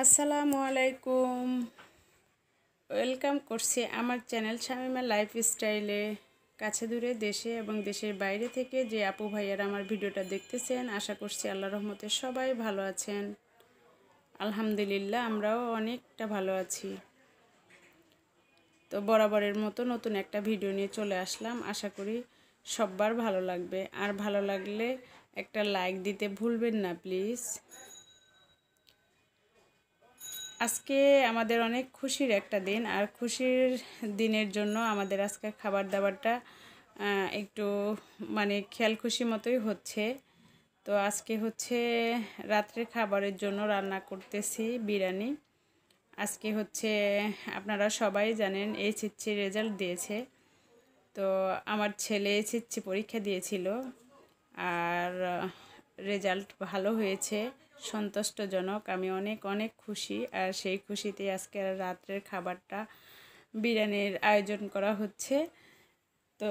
আসসালামু আলাইকুম। ওয়েলকাম করছি আমার চ্যানেল শামিমা লাইফস্টাইলে। কাছে দূরে দেশে এবং দেশের বাইরে থেকে যে আপু ভাইয়ারা আমার ভিডিওটা দেখতেছেন, আশা করছি আল্লাহর রহমতে সবাই ভালো আছেন। আলহামদুলিল্লাহ, আমরাও অনেকটা ভালো আছি। তো বরাবরের মতো নতুন একটা ভিডিও নিয়ে চলে আসলাম। আশা করি সবার ভালো লাগবে, আর ভালো লাগলে একটা লাইক দিতে ভুলবেন না প্লিজ। আজকে আমাদের অনেক খুশির একটা দিন, আর খুশির দিনের জন্য আমাদের আজকে খাবার দাবারটা একটু খেয়াল খুশি মতোই হচ্ছে। তো আজকে হচ্ছে রাত্রের খাবারের জন্য রান্না করতেছি বিরিয়ানি। আজকে হচ্ছে আপনারা সবাই জানেন এইচএসসি রেজাল্ট দিয়েছে। তো আমার ছেলে এইচএসসি পরীক্ষা দিয়েছিল, আর রেজাল্ট ভালো হয়েছে, সন্তুষ্টজনক। আমি অনেক অনেক খুশি, আর সেই খুশিতে আজকে রাত্রের খাবারটা বিরিয়ানির আয়োজন করা হচ্ছে। তো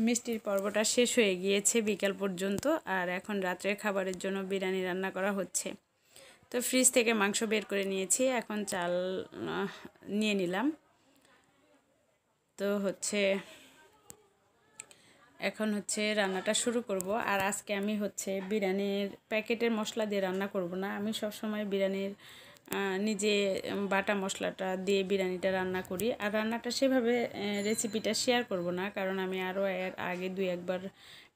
মিষ্টির পর্বটা শেষ হয়ে গিয়েছে বিকাল পর্যন্ত, আর এখন রাত্রের খাবারের জন্য বিরিয়ানি রান্না করা হচ্ছে। তো ফ্রিজ থেকে মাংস বের করে নিয়েছি, এখন চাল নিয়ে নিলাম। তো এখন রান্নাটা শুরু করব। আর আজকে আমি বিরিয়ানির প্যাকেটের মশলা দিয়ে রান্না করব না। আমি সব সময় বিরিয়ানির নিজে বাটা মশলাটা দিয়ে বিরিয়ানিটা রান্না করি, আর রান্নাটা সেভাবে রেসিপিটা শেয়ার করব না, কারণ আমি আরও এর আগে একবার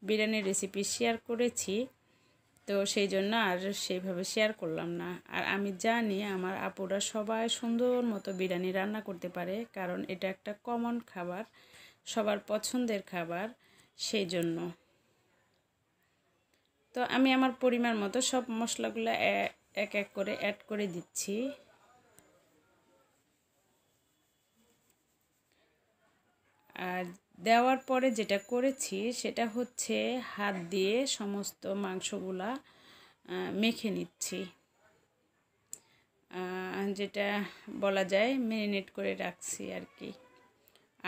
বিরিয়ানির রেসিপি শেয়ার করেছি। তো সেই জন্য আর সেইভাবে শেয়ার করলাম না। আর আমি জানি আমার আপুরা সবাই সুন্দর মতো বিরিয়ানি রান্না করতে পারে, কারণ এটা একটা কমন খাবার, সবার পছন্দের খাবার। সেই জন্য তো আমি আমার পরিমাণ মতো সব মশলাগুলো এক এক করে অ্যাড করে দিচ্ছি। আর দেওয়ার পরে যেটা করেছি সেটা হচ্ছে হাত দিয়ে সমস্ত মাংসগুলা মেখে নিচ্ছি, যেটা বলা যায় ম্যারিনেট করে রাখছি আর কি।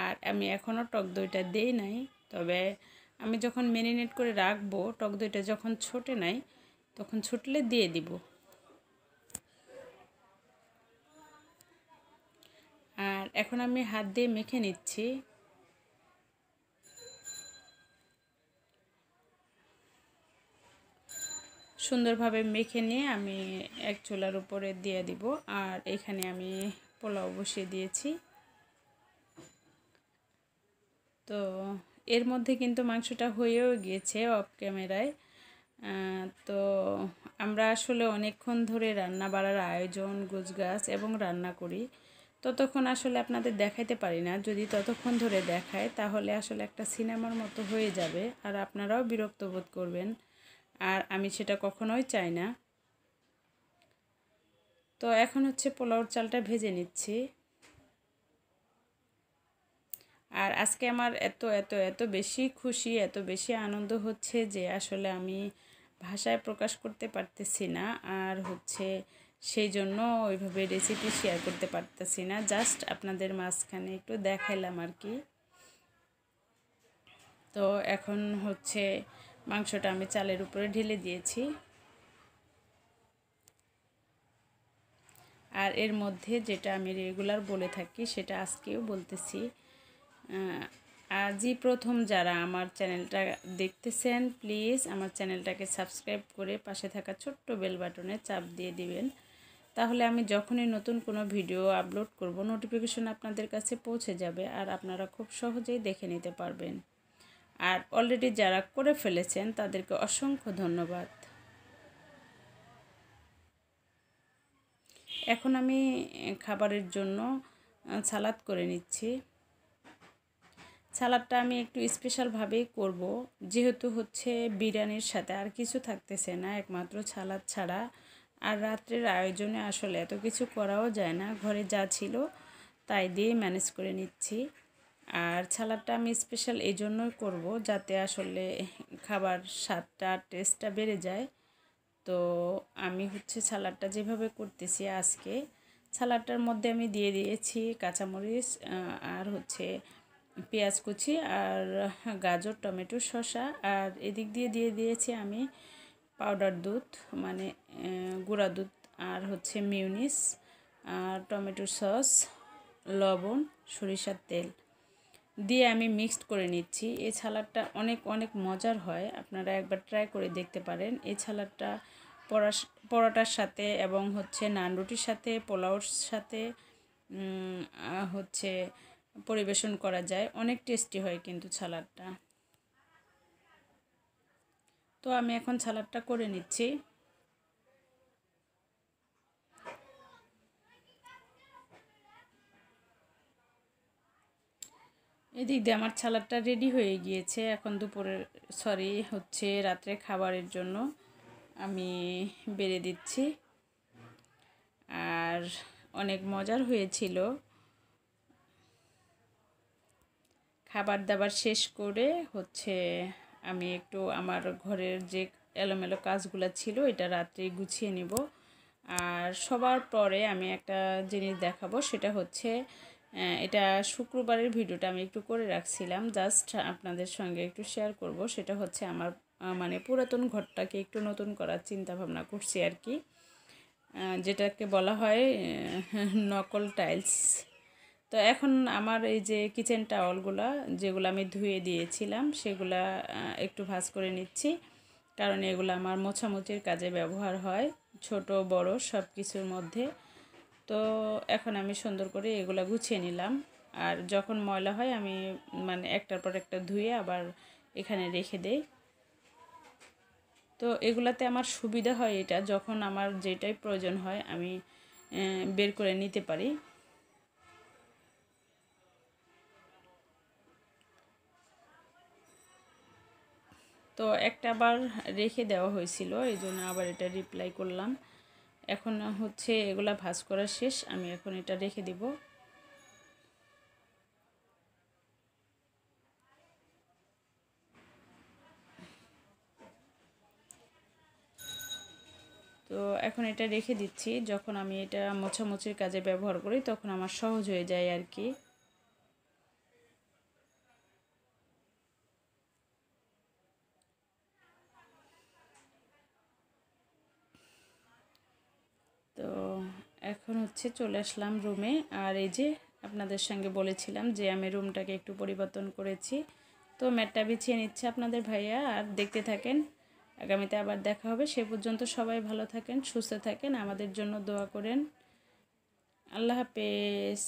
আর আমি এখনও টক দইটা দেই নাই, তবে আমি যখন ম্যারিনেট করে রাখবো, টক দইটা যখন ছোটে নাই তখন ছুটলে দিয়ে দিব। আর এখন আমি হাত দিয়ে মেখে নিচ্ছি। সুন্দরভাবে মেখে নিয়ে আমি এক চুলার উপরে দিয়ে দিব। আর এখানে আমি পোলাও বসিয়ে দিয়েছি। তো এর মধ্যে কিন্তু মাংসটা হয়েও গিয়েছে অফ ক্যামেরায়। তো আমরা আসলে অনেকক্ষণ ধরে রান্না বাড়ার আয়োজন, গোছগাছ এবং রান্না করি, ততক্ষণ আসলে আপনাদের দেখাইতে পারি না। যদি ততক্ষণ ধরে দেখায় তাহলে আসলে একটা সিনেমার মতো হয়ে যাবে, আর আপনারাও বিরক্ত বোধ করবেন, আর আমি সেটা কখনোই চাই না। তো এখন পোলাওর চালটা ভেজে নিচ্ছি। আর আজকে আমার এত এত এত বেশি খুশি, এত বেশি আনন্দ হচ্ছে যে আসলে আমি ভাষায় প্রকাশ করতে পারতেছি না। আর সেই জন্য ওইভাবে রেসিপি শেয়ার করতে পারতেছি না, জাস্ট আপনাদের মাঝখানে একটু দেখাইলাম আর কি। তো এখন মাংসটা আমি চালের উপরে ঢেলে দিয়েছি। আর এর মধ্যে যেটা আমি রেগুলার বলে থাকি সেটা আজকেও বলতেছি। আজই প্রথম যারা আমার চ্যানেলটা দেখতেছেন, প্লিজ আমার চ্যানেলটাকে সাবস্ক্রাইব করে পাশে থাকা ছোট্ট বেল বাটনে চাপ দিয়ে দিবেন। তাহলে আমি যখনই নতুন কোনো ভিডিও আপলোড করব, নোটিফিকেশন আপনাদের কাছে পৌঁছে যাবে, আর আপনারা খুব সহজেই দেখে নিতে পারবেন। আর অলরেডি যারা করে ফেলেছেন তাদেরকে অসংখ্য ধন্যবাদ। এখন আমি খাবারের জন্য সালাদ করে নিচ্ছি। সালাদটা আমি একটু স্পেশালভাবেই করব, যেহেতু বিরিয়ানির সাথে আর কিছু থাকতেছে না, একমাত্র সালাদ ছাড়া। আর রাত্রের আয়োজনে আসলে এত কিছু করাও যায় না, ঘরে যা ছিল তাই দিয়েই ম্যানেজ করে নিচ্ছি। আর সালাদটা আমি স্পেশাল এই জন্যই করব, যাতে আসলে খাবার স্বাদটা, টেস্টটা বেড়ে যায়। তো আমি সালাডটা যেভাবে করতেছি আজকে, সালাডটার মধ্যে আমি দিয়ে দিয়েছি কাঁচামরিচ, আর পেঁয়াজ কুচি, আর গাজর, টমেটো, শসা, আর এদিক দিয়ে দিয়ে দিয়েছি আমি পাউডার দুধ, গুঁড়া দুধ আর হচ্ছে মিউনিস আর টমেটো সস, লবণ, সরিষার তেল দিয়ে আমি মিক্সড করে নিচ্ছি। এই সালাডটা অনেক অনেক মজার হয়, আপনারা একবার ট্রাই করে দেখতে পারেন। এই সালাডটা পরোটার সাথে এবং হচ্ছে নান রুটির সাথে, পোলাওর সাথে হচ্ছে পরিবেশন করা যায়। অনেক টেস্টি হয় কিন্তু সালাডটা। তো আমি এখন সালাডটা করে নিচ্ছি। এদিক দিয়ে আমার সালাডটা রেডি হয়ে গিয়েছে। এখন হচ্ছে রাত্রে খাবারের জন্য আমি বেড়ে দিচ্ছি। আর অনেক মজার হয়েছিল। খাবার দাবার শেষ করে হচ্ছে আমি একটু আমার ঘরের যে এলোমেলো কাজগুলো ছিল এটা রাত্রে গুছিয়ে নিব। আর সবার পরে আমি একটা জিনিস দেখাবো, সেটা হচ্ছে এটা শুক্রবারের ভিডিওটা আমি একটু করে রাখছিলাম, জাস্ট আপনাদের সঙ্গে একটু শেয়ার করব। সেটা হচ্ছে আমার মানে পুরাতন ঘরটাকে একটু নতুন করার চিন্তা ভাবনা করছি আর কি, যেটাকে বলা হয় নকল টাইলস। তো এখন আমার এই যে কিচেন টাওয়ালগুলো যেগুলো আমি ধুয়ে দিয়েছিলাম সেগুলা একটু ভাঁজ করে নিচ্ছি, কারণ এগুলো আমার মোছামুছির কাজে ব্যবহার হয়, ছোট বড় সব কিছুর মধ্যে। তো এখন আমি সুন্দর করে এগুলো গুছিয়ে নিলাম। আর যখন ময়লা হয় আমি মানে একটার পর একটা ধুয়ে আবার এখানে রেখে দেই। তো এগুলাতে আমার সুবিধা হয়, এটা যখন আমার যেটাই প্রয়োজন হয় আমি বের করে নিতে পারি। তো একটা আবার রেখে দেওয়া হয়েছিল, এই জন্য আবার এটা রিপ্লাই করলাম। এখন হচ্ছে এগুলা ভাঁজ করা শেষ, আমি এখন এটা রেখে দিব। তো এখন এটা রেখে দিচ্ছি, যখন আমি এটা মোছামুছির কাজে ব্যবহার করি তখন আমার সহজ হয়ে যায় আর কি। তো এখন হচ্ছে চলে আসলাম রুমে। আর এই যে আপনাদের সঙ্গে বলেছিলাম যে আমি রুমটাকে একটু পরিবর্তন করেছি, তো ম্যাটটা বিছিয়ে নিচ্ছে আপনাদের ভাইয়া। আর দেখতে থাকেন, আগামীতে আবার দেখা হবে। সে পর্যন্ত সবাই ভালো থাকেন, সুস্থ থাকেন, আমাদের জন্য দোয়া করেন। আল্লাহ হাফেজ।